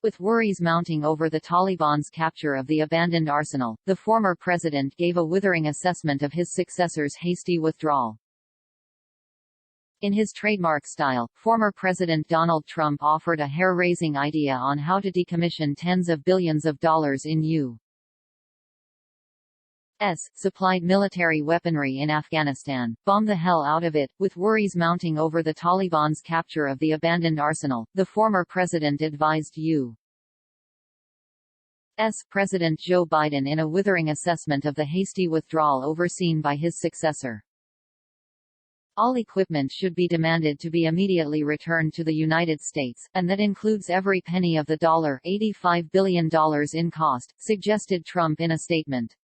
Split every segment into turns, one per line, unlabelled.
With worries mounting over the Taliban's capture of the abandoned arsenal, the former president gave a withering assessment of his successor's hasty withdrawal. In his trademark style, former President Donald Trump offered a hair-raising idea on how to decommission tens of billions of dollars in U.S. supplied military weaponry in Afghanistan, bomb the hell out of it. With worries mounting over the Taliban's capture of the abandoned arsenal, the former president advised U.S. President Joe Biden in a withering assessment of the hasty withdrawal overseen by his successor. All equipment should be demanded to be immediately returned to the United States, and that includes every penny of the $85 billion in cost, suggested Trump in a statement.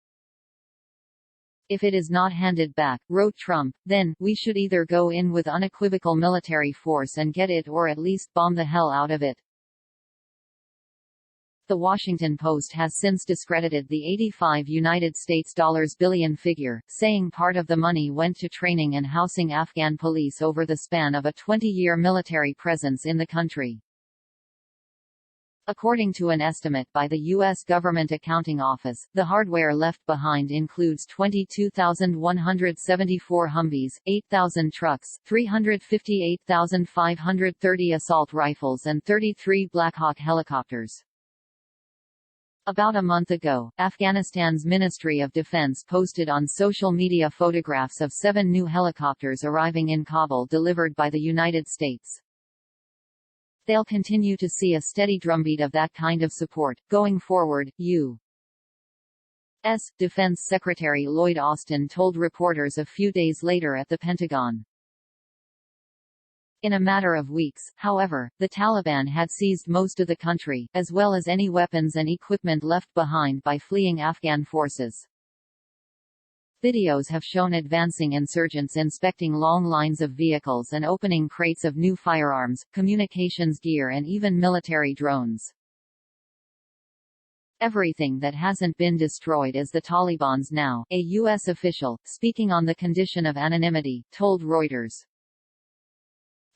If it is not handed back, wrote Trump, then, we should either go in with unequivocal military force and get it or at least bomb the hell out of it. The Washington Post has since discredited the $85 billion figure, saying part of the money went to training and housing Afghan police over the span of a 20-year military presence in the country. According to an estimate by the U.S. Government Accounting Office, the hardware left behind includes 22,174 Humvees, 8,000 trucks, 358,530 assault rifles and 33 Black Hawk helicopters. About a month ago, Afghanistan's Ministry of Defense posted on social media photographs of 7 new helicopters arriving in Kabul delivered by the United States. They'll continue to see a steady drumbeat of that kind of support, going forward, U.S. Defense Secretary Lloyd Austin told reporters a few days later at the Pentagon. In a matter of weeks, however, the Taliban had seized most of the country, as well as any weapons and equipment left behind by fleeing Afghan forces. Videos have shown advancing insurgents inspecting long lines of vehicles and opening crates of new firearms, communications gear and even military drones. Everything that hasn't been destroyed is the Taliban's now, a U.S. official, speaking on the condition of anonymity, told Reuters.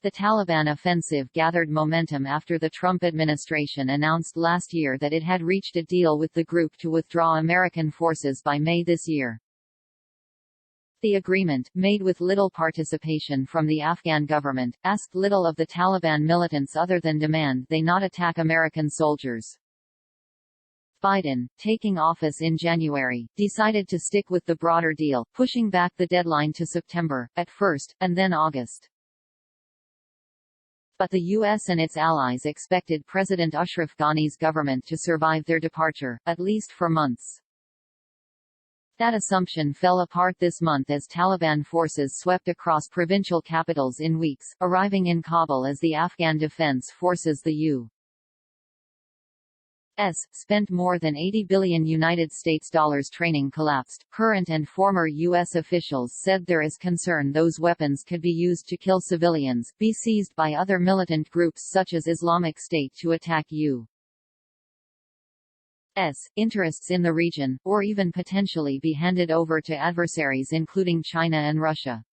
The Taliban offensive gathered momentum after the Trump administration announced last year that it had reached a deal with the group to withdraw American forces by May this year. The agreement, made with little participation from the Afghan government, asked little of the Taliban militants other than demand they not attack American soldiers. Biden, taking office in January, decided to stick with the broader deal, pushing back the deadline to September, at first, and then August. But the U.S. and its allies expected President Ashraf Ghani's government to survive their departure, at least for months. That assumption fell apart this month as Taliban forces swept across provincial capitals in weeks, arriving in Kabul as the Afghan Defense Forces the U.S. spent more than $80 billion training collapsed. Current and former U.S. officials said there is concern those weapons could be used to kill civilians, be seized by other militant groups such as Islamic State to attack U.S. interests in the region, or even potentially be handed over to adversaries including China and Russia.